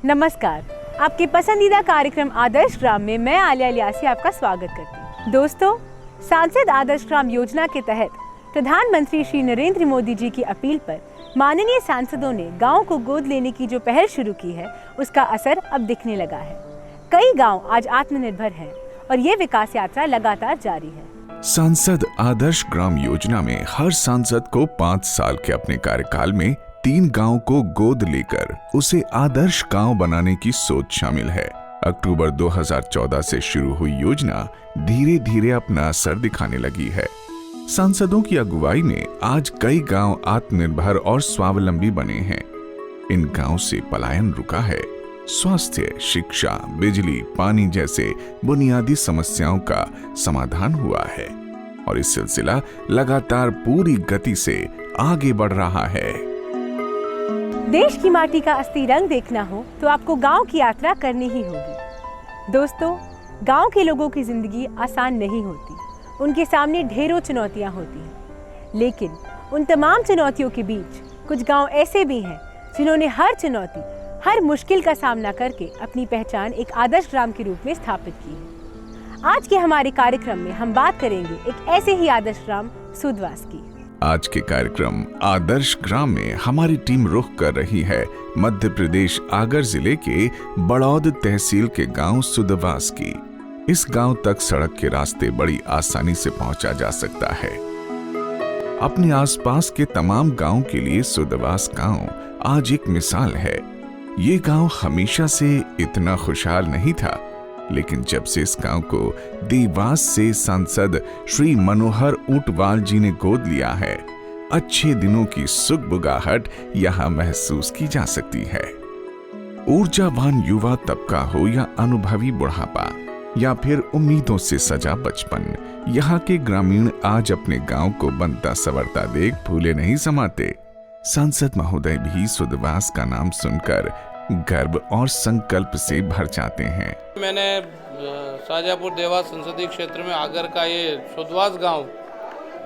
नमस्कार, आपके पसंदीदा कार्यक्रम आदर्श ग्राम में मैं आलिया लियासी आपका स्वागत करती हूँ। दोस्तों, सांसद आदर्श ग्राम योजना के तहत प्रधानमंत्री श्री नरेंद्र मोदी जी की अपील पर माननीय सांसदों ने गांव को गोद लेने की जो पहल शुरू की है, उसका असर अब दिखने लगा है। कई गांव आज आत्मनिर्भर हैं और ये विकास यात्रा लगातार जारी है। सांसद आदर्श ग्राम योजना में हर सांसद को 5 साल के अपने कार्यकाल में 3 गांव को गोद लेकर उसे आदर्श गांव बनाने की सोच शामिल है। अक्टूबर 2014 से शुरू हुई योजना धीरे धीरे अपना असर दिखाने लगी है। सांसदों की अगुवाई में आज कई गांव आत्मनिर्भर और स्वावलंबी बने हैं। इन गांव से पलायन रुका है। स्वास्थ्य, शिक्षा, बिजली, पानी जैसे बुनियादी समस्याओं का समाधान हुआ है और इस सिलसिला लगातार पूरी गति से आगे बढ़ रहा है। देश की माटी का असली रंग देखना हो तो आपको गांव की यात्रा करनी ही होगी। दोस्तों, गांव के लोगों की जिंदगी आसान नहीं होती। उनके सामने ढेरों चुनौतियां होती हैं, लेकिन उन तमाम चुनौतियों के बीच कुछ गांव ऐसे भी हैं जिन्होंने हर चुनौती, हर मुश्किल का सामना करके अपनी पहचान एक आदर्श ग्राम के रूप में स्थापित की है। आज के हमारे कार्यक्रम में हम बात करेंगे एक ऐसे ही आदर्श ग्राम सुदवास की। आज के कार्यक्रम आदर्श ग्राम में हमारी टीम रुख कर रही है मध्य प्रदेश आगर जिले के बड़ौद तहसील के गांव सुदवास की। इस गांव तक सड़क के रास्ते बड़ी आसानी से पहुंचा जा सकता है। अपने आसपास के तमाम गांव के लिए सुदवास गांव आज एक मिसाल है। ये गांव हमेशा से इतना खुशहाल नहीं था, लेकिन जब से इस गांव को देवास से सांसद श्री मनोहर ऊंटवाल जी ने गोद लिया है, अच्छे दिनों की सुगबुगाहट यहाँ महसूस की जा सकती है। ऊर्जावान युवा तबका हो या अनुभवी बुढ़ापा या फिर उम्मीदों से सजा बचपन, यहाँ के ग्रामीण आज अपने गांव को बनता संवरता देख फूले नहीं समाते। सांसद महोदय भी सुदवास का नाम सुनकर गर्व और संकल्प से भर जाते हैं। मैंने शाहजहाँपुर देवास संसदीय क्षेत्र में आगर का ये सुदवास गांव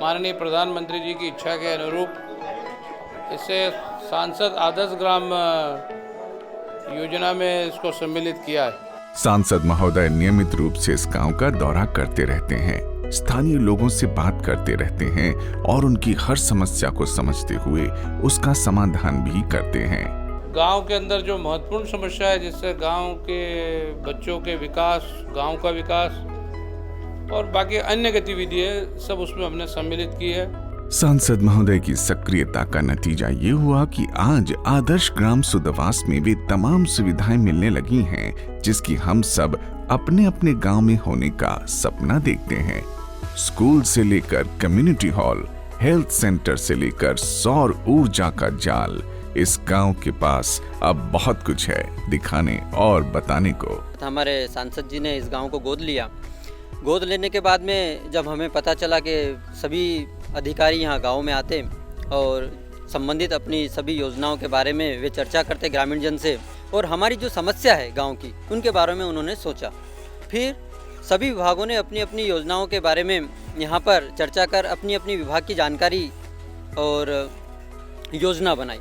माननीय प्रधानमंत्री जी की इच्छा के अनुरूप इसे सांसद आदर्श ग्राम योजना में इसको सम्मिलित किया है। सांसद महोदय नियमित रूप से इस गांव का दौरा करते रहते हैं, स्थानीय लोगों से बात करते रहते हैं और उनकी हर समस्या को समझते हुए उसका समाधान भी करते हैं। गांव के अंदर जो महत्वपूर्ण समस्या है, जिससे गांव के बच्चों के विकास, गांव का विकास और बाकी अन्य गतिविधियां सब उसमें हमने सम्मिलित की है। सांसद महोदय की सक्रियता का नतीजा ये हुआ कि आज आदर्श ग्राम सुदवास में वे तमाम सुविधाएं मिलने लगी हैं, जिसकी हम सब अपने अपने गांव में होने का सपना देखते हैं। स्कूल से लेकर कम्युनिटी हॉल, हेल्थ सेंटर से लेकर सौर ऊर्जा का जाल, इस गांव के पास अब बहुत कुछ है दिखाने और बताने को। हमारे सांसद जी ने इस गांव को गोद लिया। गोद लेने के बाद में जब हमें पता चला कि सभी अधिकारी यहाँ गांव में आते और संबंधित अपनी सभी योजनाओं के बारे में वे चर्चा करते ग्रामीण जन से, और हमारी जो समस्या है गांव की, उनके बारे में उन्होंने सोचा। फिर सभी विभागों ने अपनी अपनी योजनाओं के बारे में यहाँ पर चर्चा कर अपनी अपनी विभाग की जानकारी और योजना बनाई।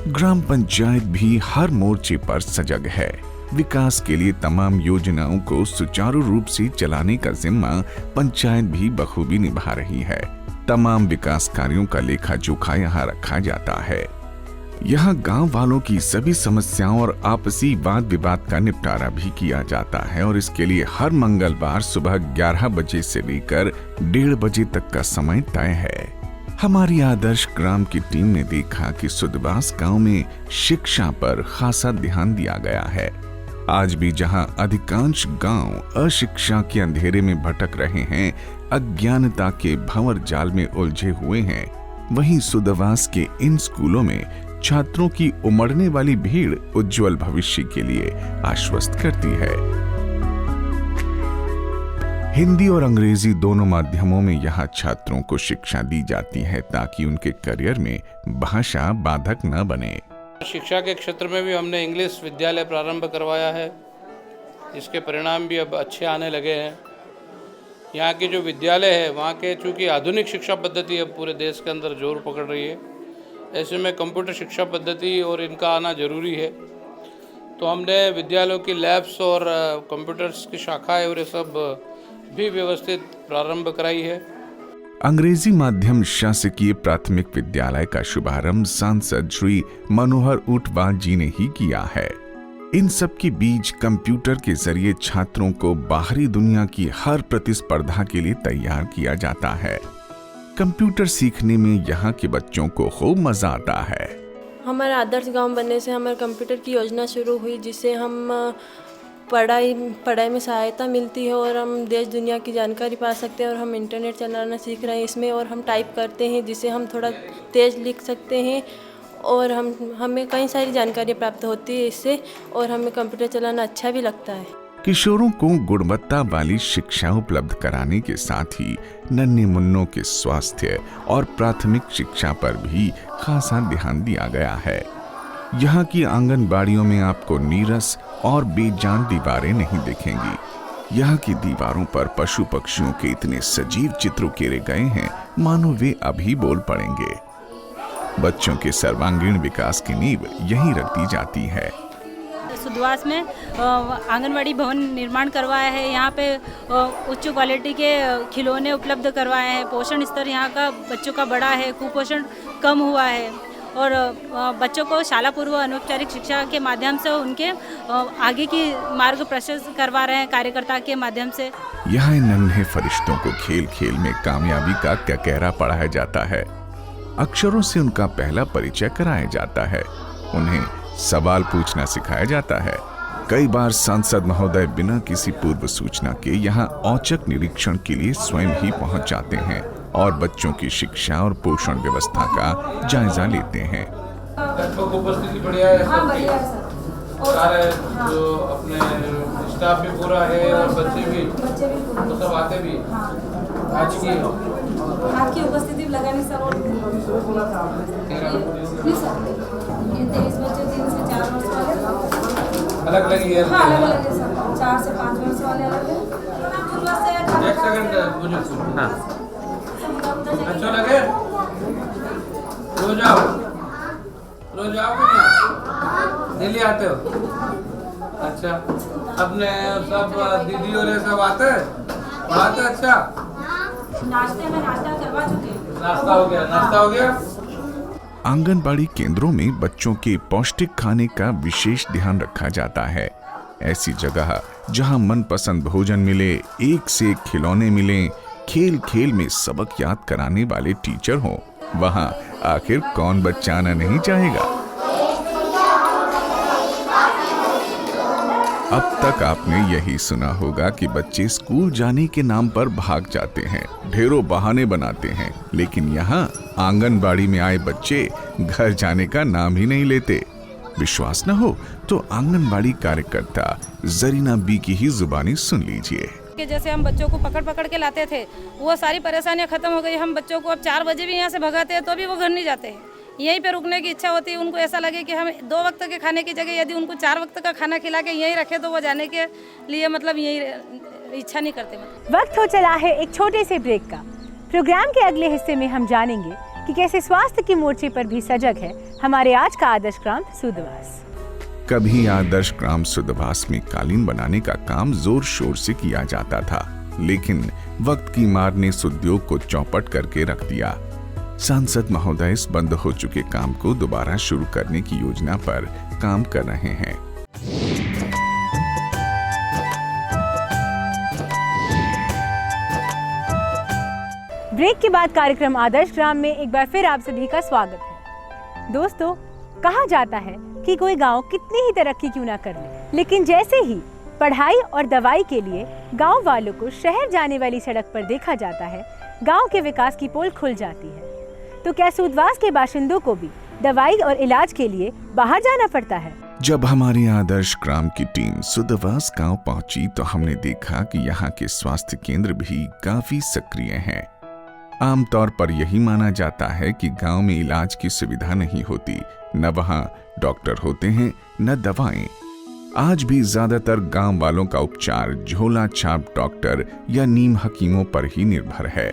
ग्राम पंचायत भी हर मोर्चे पर सजग है। विकास के लिए तमाम योजनाओं को सुचारू रूप से चलाने का जिम्मा पंचायत भी बखूबी निभा रही है। तमाम विकास कार्यों का लेखा जोखा यहाँ रखा जाता है। यहाँ गांव वालों की सभी समस्याओं और आपसी वाद विवाद का निपटारा भी किया जाता है और इसके लिए हर मंगलवार सुबह 11 बजे से लेकर 1:30 बजे तक का समय तय है। हमारी आदर्श ग्राम की टीम ने देखा कि सुदवास गांव में शिक्षा पर खासा ध्यान दिया गया है। आज भी जहां अधिकांश गांव अशिक्षा के अंधेरे में भटक रहे हैं, अज्ञानता के भंवर जाल में उलझे हुए हैं, वहीं सुदवास के इन स्कूलों में छात्रों की उमड़ने वाली भीड़ उज्जवल भविष्य के लिए आश्वस्त करती है। हिंदी और अंग्रेजी दोनों माध्यमों में यहाँ छात्रों को शिक्षा दी जाती है ताकि उनके करियर में भाषा बाधक न बने। शिक्षा के क्षेत्र में भी हमने इंग्लिश विद्यालय प्रारंभ करवाया है, जिसके परिणाम भी अब अच्छे आने लगे हैं। यहाँ की जो विद्यालय है वहाँ के चूँकि आधुनिक शिक्षा पद्धति अब पूरे देश के अंदर जोर पकड़ रही है, ऐसे में कंप्यूटर शिक्षा पद्धति और इनका आना जरूरी है। तो हमने विद्यालयों की लैब्स और कंप्यूटर्स की शाखाएं और ये सब भी व्यवस्थित प्रारंभ कराई है। अंग्रेजी माध्यम शासकीय प्राथमिक विद्यालय का शुभारंभ सांसद श्री मनोहर ऊंटवाल जी ने ही किया है। इन सब के बीच कंप्यूटर के जरिए छात्रों को बाहरी दुनिया की हर प्रतिस्पर्धा के लिए तैयार किया जाता है। कंप्यूटर सीखने में यहाँ के बच्चों को खूब मजा आता है। हमारा आदर्श गांव बनने से हमारे कंप्यूटर की योजना शुरू हुई, जिससे हम पढ़ाई में सहायता मिलती है और हम देश दुनिया की जानकारी पा सकते हैं। और हम इंटरनेट चलाना सीख रहे हैं इसमें, और हम टाइप करते हैं जिससे हम थोड़ा तेज़ लिख सकते हैं और हमें कई सारी जानकारी प्राप्त होती है इससे, और हमें कंप्यूटर चलाना अच्छा भी लगता है। किशोरों को गुणवत्ता वाली शिक्षा उपलब्ध कराने के साथ ही नन्हे मुन्नों के स्वास्थ्य और प्राथमिक शिक्षा पर भी खासा ध्यान दिया गया है। यहाँ की आंगनबाड़ियों में आपको नीरस और बेजान दीवारें नहीं दिखेंगी। यहाँ की दीवारों पर पशु पक्षियों के इतने सजीव चित्र उकेरे गए हैं मानो वे अभी बोल पड़ेंगे। बच्चों के सर्वांगीण विकास की नींव यहीं रख दी जाती है। सुदवास में आंगनवाड़ी भवन निर्माण करवाया है। यहाँ पे उच्च क्वालिटी के खिलौने उपलब्ध करवाए हैं। पोषण स्तर यहाँ का बच्चों का बढ़ा है, कुपोषण कम हुआ है, और बच्चों को शाला पूर्व अनौपचारिक शिक्षा के माध्यम से उनके आगे की मार्ग प्रशस्त करवा रहे हैं कार्यकर्ता के माध्यम से। यहाँ नन्हे फरिश्तों को खेल खेल में कामयाबी का कहरा पढ़ाया जाता है। अक्षरों से उनका पहला परिचय कराया जाता है। उन्हें सवाल पूछना सिखाया जाता है। कई बार सांसद महोदय बिना किसी पूर्व सूचना के यहाँ औचक निरीक्षण के लिए स्वयं ही पहुँच जाते हैं और बच्चों की शिक्षा और पोषण व्यवस्था का जायजा लेते हैं। उपस्थिति बढ़िया है, हाँ, बढ़िया है सर। सारे जो अपने स्टाफ भी पूरा है और बच्चे भी तो सब आते भी। आज की उपस्थिति लगाने सर, नहीं सर, ये 23 बच्चे 3 से 4 वर्ष वाले अलग अलग है। हाँ, अलग अलग है सर, 4 से 5 वर्ष वाले अलग है। एक सेकंड मुझे सुन। हाँ, अच्छा लगे? रोज आओ क्या? डेली आते हो? अच्छा, अपने सब दीदी और सब आते हैं, पढ़ाते? अच्छा, नाश्ते में नाश्ता करवा चुके हैं। नाश्ता हो गया। आंगनबाड़ी केंद्रों में बच्चों के पौष्टिक खाने का विशेष ध्यान रखा जाता है। ऐसी जगह जहां मनपसंद भोजन मिले, एक से एक खिलौने मिले, खेल खेल में सबक याद कराने वाले टीचर हों, वहां आखिर कौन बच्चा आना नहीं चाहेगा। अब तक आपने यही सुना होगा कि बच्चे स्कूल जाने के नाम पर भाग जाते हैं, ढेरों बहाने बनाते हैं, लेकिन यहाँ आंगनबाड़ी में आए बच्चे घर जाने का नाम ही नहीं लेते। विश्वास न हो तो आंगनबाड़ी कार्यकर्ता जरीना बी की ही जुबानी सुन लीजिए। कि जैसे हम बच्चों को पकड़ पकड़ के लाते थे, वो सारी परेशानियां खत्म हो गई। हम बच्चों को अब 4 बजे भी यहाँ से भगाते हैं तो भी वो घर नहीं जाते हैं। यहीं पे रुकने की इच्छा होती है। उनको ऐसा लगे कि हम 2 वक्त के खाने की जगह यदि उनको 4 वक्त का खाना खिला के यहीं रखे तो वो जाने के लिए मतलब यही इच्छा नहीं करते। वक्त हो चला है एक छोटे से ब्रेक का। प्रोग्राम के अगले हिस्से में हम जानेंगे कि कैसे स्वास्थ्य के मोर्चे पर भी सजग है हमारे आज का आदर्श ग्राम सुदवास। कभी आदर्श ग्राम सुदवास में कालीन बनाने का काम जोर शोर से किया जाता था, लेकिन वक्त की मार ने इस उद्योग को चौपट करके रख दिया। सांसद महोदय इस बंद हो चुके काम को दोबारा शुरू करने की योजना पर काम कर रहे हैं। ब्रेक के बाद कार्यक्रम आदर्श ग्राम में एक बार फिर आप सभी का स्वागत है। दोस्तों, कहा जाता है कि कोई गांव कितनी ही तरक्की क्यों ना कर ले, लेकिन जैसे ही पढ़ाई और दवाई के लिए गांव वालों को शहर जाने वाली सड़क पर देखा जाता है, गांव के विकास की पोल खुल जाती है। तो क्या सुदवास के बाशिंदों को भी दवाई और इलाज के लिए बाहर जाना पड़ता है? जब हमारी आदर्श ग्राम की टीम सुदवास गांव पहुंची तो हमने देखा कि यहाँ के स्वास्थ्य केंद्र भी काफी सक्रिय हैं। आमतौर पर यही माना जाता है कि गांव में इलाज की सुविधा नहीं होती, न वहां डॉक्टर होते हैं न दवाएं। आज भी ज्यादातर गांव वालों का उपचार झोला छाप डॉक्टर या नीम हकीमों पर ही निर्भर है।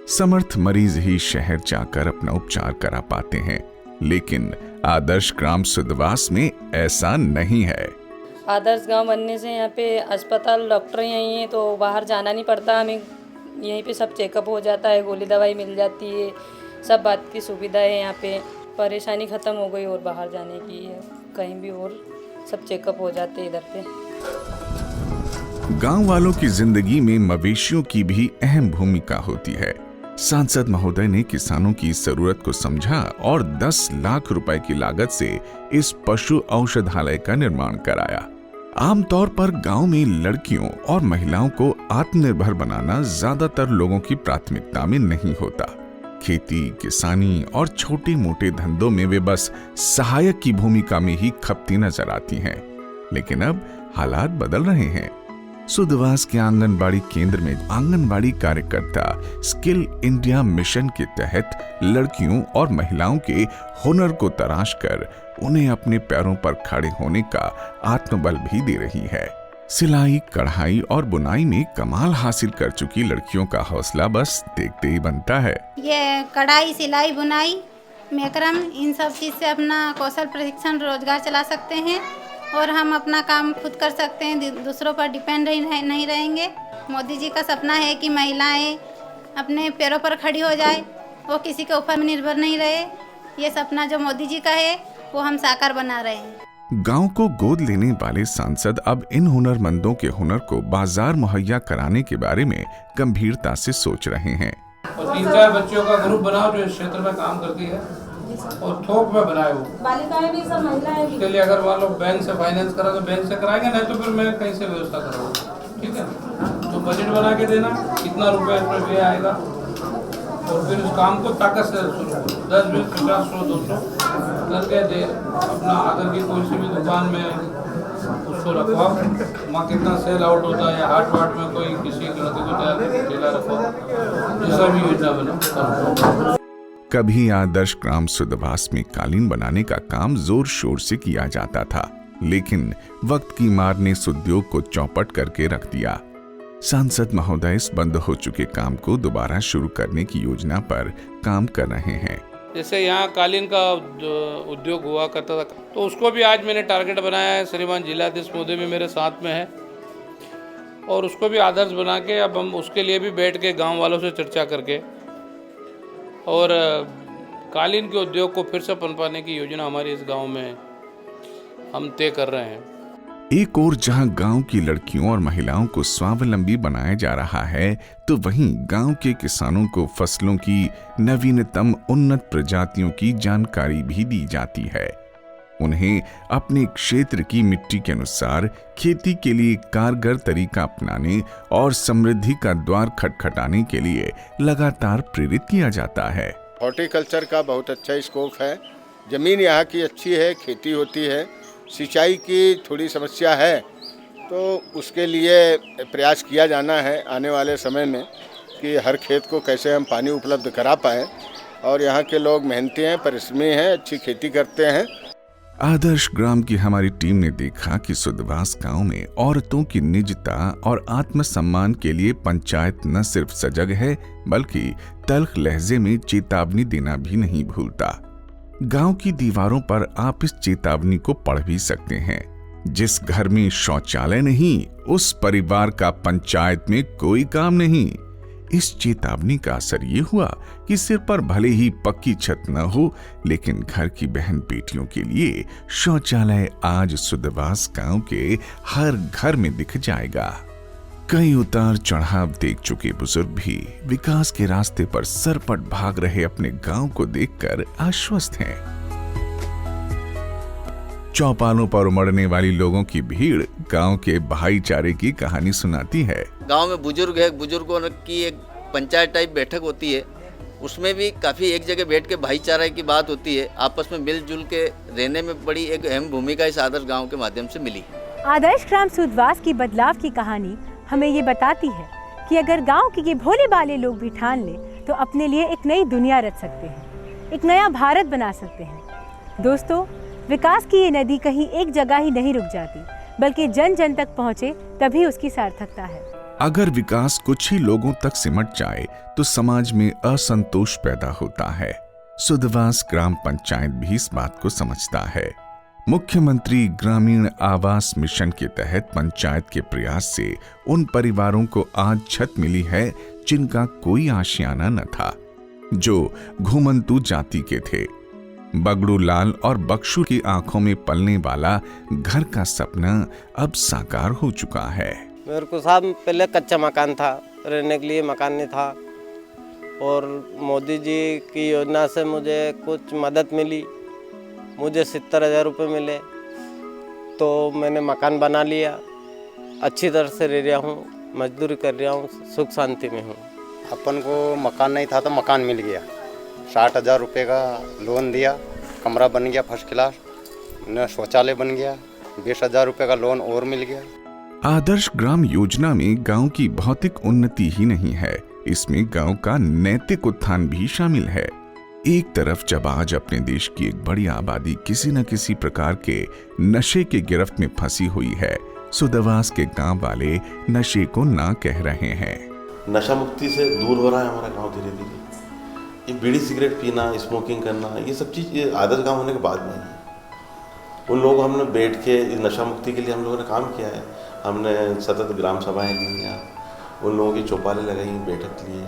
समर्थ मरीज ही शहर जाकर अपना उपचार करा पाते हैं लेकिन आदर्श ग्राम सुदवास में ऐसा नहीं है। आदर्श गांव बनने से यहाँ पे अस्पताल, डॉक्टर यहीं हैं, तो बाहर जाना नहीं पड़ता हमें। यहीं पे सब चेकअप हो जाता है, गोली दवाई मिल जाती है, सब बात की सुविधा है यहाँ पे। परेशानी ख़त्म हो गई और बाहर जाने की है कहीं भी, और सब चेकअप हो जाते हैं इधर पे। गांव वालों की जिंदगी में मवेशियों की भी अहम भूमिका होती है। सांसद महोदय ने किसानों की इस जरूरत को समझा और 10 लाख रुपए की लागत से इस पशु औषधालय का निर्माण कराया। आमतौर पर गांव में लड़कियों और महिलाओं को आत्मनिर्भर बनाना ज्यादातर लोगों की प्राथमिकता में नहीं होता। खेती, किसानी और छोटे मोटे धंधों में वे बस सहायक की भूमिका में ही खपती नजर आती हैं। लेकिन अब हालात बदल रहे हैं। सुदवास के आंगनबाड़ी केंद्र में आंगनबाड़ी कार्यकर्ता स्किल इंडिया मिशन के तहत लड़कियों और महिलाओं के हुनर को तराश कर उन्हें अपने पैरों पर खड़े होने का आत्मबल भी दे रही है। सिलाई, कढ़ाई और बुनाई में कमाल हासिल कर चुकी लड़कियों का हौसला बस देखते ही बनता है। ये कढ़ाई, सिलाई, बुनाई, मैक्रम, इन सब चीज़ से अपना कौशल प्रशिक्षण, रोजगार चला सकते हैं और हम अपना काम खुद कर सकते हैं, दूसरों पर डिपेंड नहीं रहेंगे। मोदी जी का सपना है कि महिलाएं अपने पैरों पर खड़ी हो जाए, वो किसी के ऊपर निर्भर नहीं रहे। ये सपना जो मोदी जी का है वो हम साकार बना रहे हैं। गांव को गोद लेने वाले सांसद अब इन हुनरमंदों के हुनर को बाजार मुहैया कराने के बारे में गंभीरता से सोच रहे हैं। और 3-4 बच्चों का ग्रुप बनाओ जो इस क्षेत्र में काम करती है और थोक में बनाए वो। बालिकाएं भी, सब महिलाएं भी। उसके लिए अगर मान लो बैंक से फाइनेंस करा तो बैंक से कराएंगे, नहीं तो फिर मैं कहीं से व्यवस्था कराऊंगा। ठीक है, तो बजट बना के देना कितना रुपए इसमें व्यय आएगा और फिर उस काम को ताकत से शुरू करो। 10, 20, 50, 100, 200 करके दे। अपना आकर की कोई सी भी दुकान में उसको रखवाओ, वहाँ कितना सेल आउट होता है, या हाट वाट में कोई किसी लड़के को ठेला रखवाओ, जैसा भी योजना बना। कभी आदर्श ग्राम सुदवास में कालीन बनाने का काम जोर शोर से किया जाता था, लेकिन वक्त की मार ने इस उद्योग को चौपट करके रख दिया। सांसद महोदय इस बंद हो चुके काम को दोबारा शुरू करने की योजना पर काम कर रहे हैं। जैसे यहाँ कालीन का उद्योग हुआ करता था, तो उसको भी आज मैंने टारगेट बनाया है। श्रीमान जिलाधीश महोदय भी मेरे साथ में है और उसको भी आदर्श बना के अब हम उसके लिए भी बैठ के गाँव वालों से चर्चा करके और कालीन के उद्योग को फिर से पनपाने की योजना हमारे इस गांव में हम तय कर रहे हैं। एक ओर जहां गांव की लड़कियों और महिलाओं को स्वावलंबी बनाया जा रहा है, तो वहीं गांव के किसानों को फसलों की नवीनतम उन्नत प्रजातियों की जानकारी भी दी जाती है। उन्हें अपने क्षेत्र की मिट्टी के अनुसार खेती के लिए कारगर तरीका अपनाने और समृद्धि का द्वार खटखटाने के लिए लगातार प्रेरित किया जाता है। हॉर्टिकल्चर का बहुत अच्छा स्कोप है। जमीन यहाँ की अच्छी है, खेती होती है। सिंचाई की थोड़ी समस्या है, तो उसके लिए प्रयास किया जाना है आने वाले समय में कि हर खेत को कैसे हम पानी उपलब्ध करा पाएँ। और यहाँ के लोग मेहनती हैं, परिश्रमी हैं, अच्छी खेती करते हैं। आदर्श ग्राम की हमारी टीम ने देखा कि सुदवास गांव में औरतों की निजता और आत्मसम्मान के लिए पंचायत न सिर्फ सजग है, बल्कि तल्ख लहजे में चेतावनी देना भी नहीं भूलता। गांव की दीवारों पर आप इस चेतावनी को पढ़ भी सकते हैं। जिस घर में शौचालय नहीं, उस परिवार का पंचायत में कोई काम नहीं। इस चेतावनी का असर ये हुआ कि सिर पर भले ही पक्की छत न हो, लेकिन घर की बहन बेटियों के लिए शौचालय आज सुदवास गांव के हर घर में दिख जाएगा। कई उतार चढ़ाव देख चुके बुजुर्ग भी विकास के रास्ते पर सरपट भाग रहे अपने गांव को देखकर आश्वस्त हैं। चौपालों पर उमड़ने वाली लोगों की भीड़ गांव के भाईचारे की कहानी सुनाती है। गांव में बुजुर्ग है, बुजुर्गों की एक पंचायत टाइप बैठक होती है, उसमें भी काफ़ी एक जगह बैठ के भाईचारे की बात होती है। आपस में मिलजुल के रहने में बड़ी एक अहम भूमिका इस आदर्श गांव के माध्यम से मिली। आदर्श ग्राम सुदवास की बदलाव की कहानी हमें ये बताती है कि अगर गांव के ये भोले भाले लोग भी ठान लें तो अपने लिए एक नई दुनिया रच सकते हैं, एक नया भारत बना सकते हैं। दोस्तों, विकास की ये नदी कहीं एक जगह ही नहीं रुक जाती, बल्कि जन जन तक पहुँचे तभी उसकी सार्थकता है। अगर विकास कुछ ही लोगों तक सिमट जाए तो समाज में असंतोष पैदा होता है। सुदवास ग्राम पंचायत भी इस बात को समझता है। मुख्यमंत्री ग्रामीण आवास मिशन के तहत पंचायत के प्रयास से उन परिवारों को आज छत मिली है जिनका कोई आशियाना न था, जो घुमंतु जाति के थे। बगड़ू लाल और बक्शू की आंखों में पलने वाला घर का सपना अब साकार हो चुका है। मेरे को साहब पहले कच्चा मकान था, रहने के लिए मकान नहीं था, और मोदी जी की योजना से मुझे कुछ मदद मिली। मुझे 70,000 रुपये मिले तो मैंने मकान बना लिया। अच्छी तरह से रह रहा हूँ, मजदूरी कर रहा हूँ, सुख शांति में हूँ। अपन को मकान नहीं था तो मकान मिल गया। 60,000 रुपये का लोन दिया, कमरा बन गया फर्स्ट क्लास, न शौचालय बन गया। 20,000 रुपये का लोन और मिल गया। आदर्श ग्राम योजना में गांव की भौतिक उन्नति ही नहीं है, इसमें गांव का नैतिक उत्थान भी शामिल है। एक तरफ जब आज अपने देश की एक बड़ी आबादी किसी न किसी प्रकार के नशे के गिरफ्त में फंसी हुई है, सुदवास के गांव वाले नशे को ना कह रहे हैं। नशा मुक्ति से दूर हो रहा है हमारा गांव धीरे धीरे। ये बीड़ी सिगरेट पीना, स्मोकिंग करना, ये सब चीज़ आदर्श गांव होने के बाद में है। उन लोगों हमने बैठ के नशा मुक्ति के लिए हम लोगों ने काम किया है। हमने सतत ग्राम सभाएँ ली हैं, उन लोगों की चौपालें लगाई, बैठक लिए,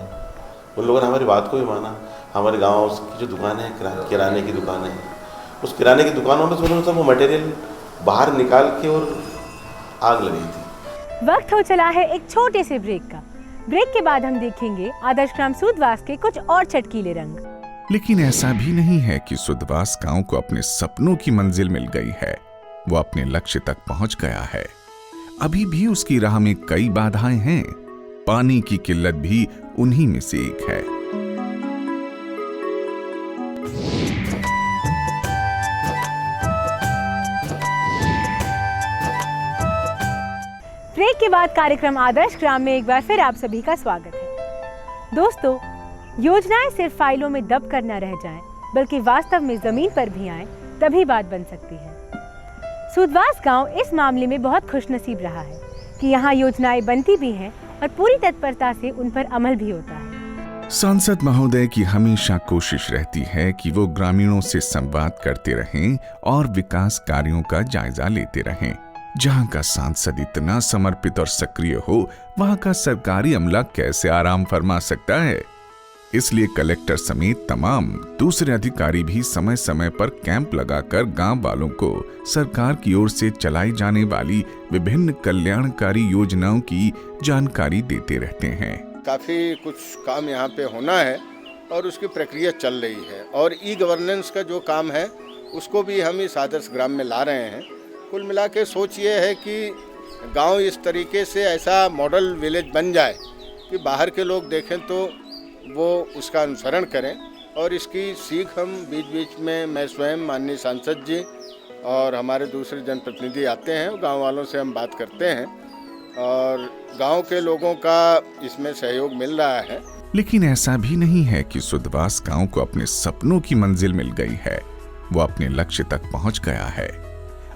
उन लोगों ने हमारी बात को भी माना। हमारे गांव की जो दुकानें हैं, किराने की दुकानें हैं, उस किराने की दुकानों में उन्होंने सब वो मटेरियल बाहर निकाल के और आग लगाई थी। वक्त हो चला है एक छोटे से ब्रेक का। ब्रेक के बाद हम देखेंगे आदर्श ग्राम सुदवास के कुछ और चटकीले रंग। लेकिन ऐसा भी नहीं है कि सुदवास गांव को अपने सपनों की मंजिल मिल गई है, वो अपने लक्ष्य तक पहुंच गया है। अभी भी उसकी राह में कई बाधाएं हैं। पानी की किल्लत भी उन्हीं में से एक है। ब्रेक के बाद कार्यक्रम आदर्श ग्राम में एक बार फिर आप सभी का स्वागत है। दोस्तों, योजनाएं सिर्फ फाइलों में दब कर न रह जाएं, बल्कि वास्तव में जमीन पर भी आएं, तभी बात बन सकती है। सुदवास गांव इस मामले में बहुत खुशनसीब रहा है कि यहाँ योजनाएं बनती भी हैं और पूरी तत्परता से उन पर अमल भी होता है। सांसद महोदय की हमेशा कोशिश रहती है कि वो ग्रामीणों से संवाद करते रहें और विकास कार्यों का जायजा लेते रहें। जहां का सांसद इतना समर्पित और सक्रिय हो, वहां का सरकारी अमला कैसे आराम फरमा सकता है। इसलिए कलेक्टर समेत तमाम दूसरे अधिकारी भी समय समय पर कैंप लगाकर गांव वालों को सरकार की ओर से चलाई जाने वाली विभिन्न कल्याणकारी योजनाओं की जानकारी देते रहते हैं। काफ़ी कुछ काम यहाँ पे होना है और उसकी प्रक्रिया चल रही है, और ई गवर्नेंस का जो काम है उसको भी हम इस आदर्श ग्राम में ला रहे हैं। कुल मिला के सोच ये है कि गांव इस तरीके से ऐसा मॉडल विलेज बन जाए कि बाहर के लोग देखें तो वो उसका अनुसरण करें, और इसकी सीख हम बीच बीच में, मैं स्वयं, माननीय सांसद जी और हमारे दूसरे जनप्रतिनिधि आते हैं, गांव वालों से हम बात करते हैं और गांव के लोगों का इसमें सहयोग मिल रहा है। लेकिन ऐसा भी नहीं है कि सुदवास गांव को अपने सपनों की मंजिल मिल गई है, वो अपने लक्ष्य तक पहुंच गया है।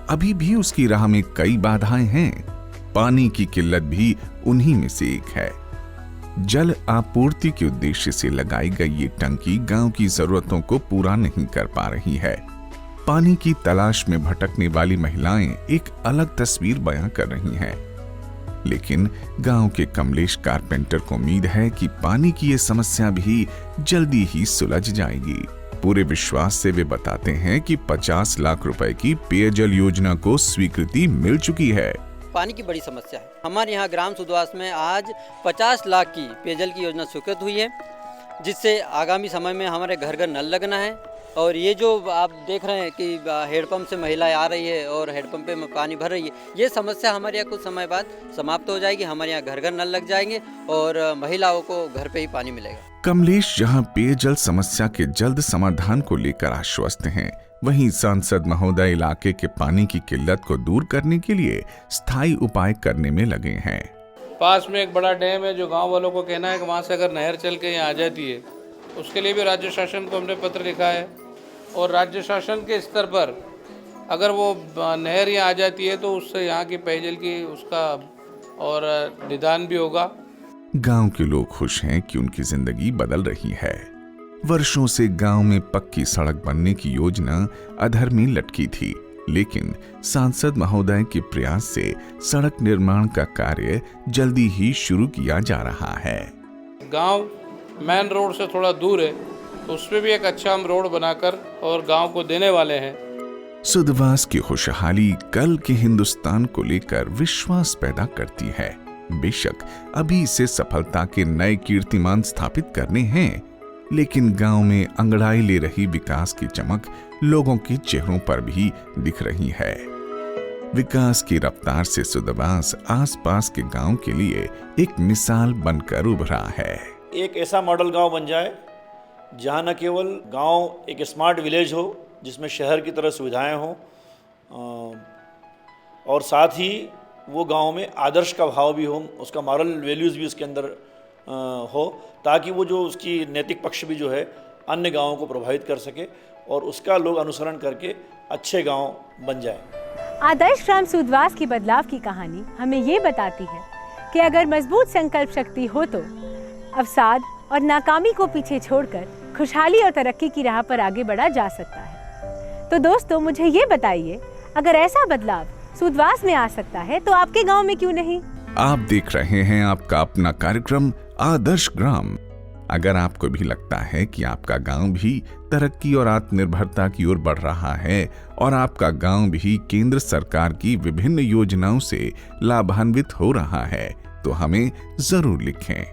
अभी भी उसकी राह में कई बाधाएं हैं। पानी की किल्लत भी उन्हीं में से एक है। जल आपूर्ति के उद्देश्य से लगाई गई ये टंकी गांव की जरूरतों को पूरा नहीं कर पा रही है। पानी की तलाश में भटकने वाली महिलाएं एक अलग तस्वीर बयां कर रही हैं। लेकिन गांव के कमलेश कारपेंटर को उम्मीद है कि पानी की ये समस्या भी जल्दी ही सुलझ जाएगी। पूरे विश्वास से वे बताते हैं कि 50 लाख रुपए की पेयजल योजना को स्वीकृति मिल चुकी है। पानी की बड़ी समस्या है। हमारे यहाँ ग्राम सुदवास में आज 50 लाख की पेयजल की योजना स्वीकृत हुई है, जिससे आगामी समय में हमारे घर घर नल लगना है। और ये जो आप देख रहे हैं कि हेडपंप से महिलाएं आ रही है और हेडपंप पे पानी भर रही है, ये समस्या हमारे यहाँ कुछ समय बाद समाप्त हो जाएगी। हमारे यहाँ घर घर नल लग जाएंगे और महिलाओं को घर पे ही पानी मिलेगा। कमलेश जहां पेयजल समस्या के जल्द समाधान को लेकर आश्वस्त हैं, वहीं सांसद महोदय इलाके के पानी की किल्लत को दूर करने के लिए स्थायी उपाय करने में लगे हैं। पास में एक बड़ा डैम है, जो गांव वालों को कहना है कि वहां से अगर नहर चल के यहाँ आ जाती है, उसके लिए भी राज्य शासन को हमने पत्र लिखा है। और राज्य शासन के स्तर पर अगर वो नहर यहाँ आ जाती है तो उससे यहाँ की पेयजल की उसका और निदान भी होगा। गांव के लोग खुश हैं कि उनकी जिंदगी बदल रही है। वर्षों से गांव में पक्की सड़क बनने की योजना अधर में लटकी थी, लेकिन सांसद महोदय के प्रयास से सड़क निर्माण का कार्य जल्दी ही शुरू किया जा रहा है। गांव मेन रोड से थोड़ा दूर है, तो उसमें भी एक अच्छा हम रोड बनाकर और गांव को देने वाले हैं। सुदवास की खुशहाली कल के हिंदुस्तान को लेकर विश्वास पैदा करती है। बेशक अभी इसे सफलता के नए कीर्तिमान स्थापित करने हैं, लेकिन गांव में अंगड़ाई ले रही विकास की चमक लोगों के चेहरों पर भी दिख रही है। विकास की रफ्तार से सुदवास आसपास के गांव के लिए एक मिसाल बनकर उभरा है। एक ऐसा मॉडल गांव बन जाए जहां न केवल गांव एक स्मार्ट विलेज हो जिसमें शहर की तरह सुविधाएं हों, और साथ ही वो गांव में आदर्श का भाव भी हो, उसका मॉरल वैल्यूज़ भी उसके अंदर हो, ताकि वो जो उसकी नैतिक पक्ष भी जो है अन्य गांवों को प्रभावित कर सके और उसका लोग अनुसरण करके अच्छे गांव बन जाए। आदर्श ग्राम सुदवास की बदलाव की कहानी हमें ये बताती है कि अगर मजबूत संकल्प शक्ति हो तो अवसाद और नाकामी को पीछे छोड़कर खुशहाली और तरक्की की राह पर आगे बढ़ा जा सकता है। तो दोस्तों, मुझे ये बताइए, अगर ऐसा बदलाव सुदवास में आ सकता है तो आपके गांव में क्यों नहीं? आप देख रहे हैं आपका अपना कार्यक्रम आदर्श ग्राम। अगर आपको भी लगता है कि आपका गांव भी तरक्की और आत्मनिर्भरता की ओर बढ़ रहा है और आपका गांव भी केंद्र सरकार की विभिन्न योजनाओं से लाभान्वित हो रहा है, तो हमें जरूर लिखें।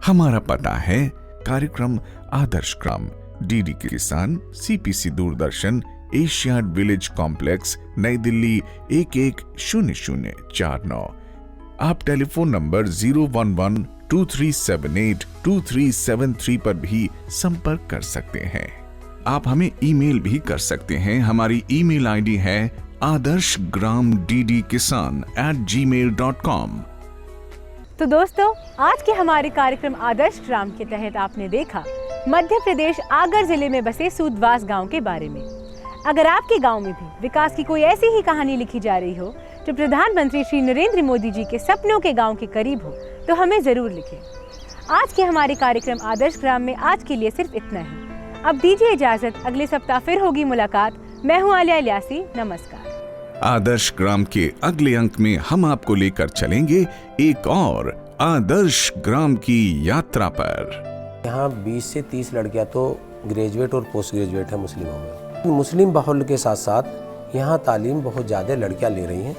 हमारा पता है कार्यक्रम आदर्श ग्राम, डीडी किसान, CPC Doordarshan, Asiad village complex, नई दिल्ली 110049। आप टेलीफोन नंबर 011-2378-2373 पर भी संपर्क कर सकते हैं। आप हमें ईमेल भी कर सकते हैं। हमारी ईमेल आईडी है adarshgramddkisan@gmail.com। तो दोस्तों, आज के हमारे कार्यक्रम आदर्श ग्राम के तहत आपने देखा मध्य प्रदेश आगर जिले में बसे सुदवास गांव के बारे में। अगर आपके गांव में भी विकास की कोई ऐसी ही कहानी लिखी जा रही हो जो प्रधानमंत्री श्री नरेंद्र मोदी जी के सपनों के गांव के करीब हो, तो हमें जरूर लिखें। आज के हमारे कार्यक्रम आदर्श ग्राम में आज के लिए सिर्फ इतना ही। अब दीजिए इजाजत, अगले सप्ताह फिर होगी मुलाकात। मैं हूँ आलिया इलियासी, नमस्कार। आदर्श ग्राम के अगले अंक में हम आपको लेकर चलेंगे एक और आदर्श ग्राम की यात्रा पर। यहाँ 20 से 30 लड़कियां तो ग्रेजुएट और पोस्ट ग्रेजुएट है मुस्लिमों में। मुस्लिम बाहुल्य के साथ साथ यहाँ तालीम बहुत ज़्यादा लड़कियां ले रही हैं।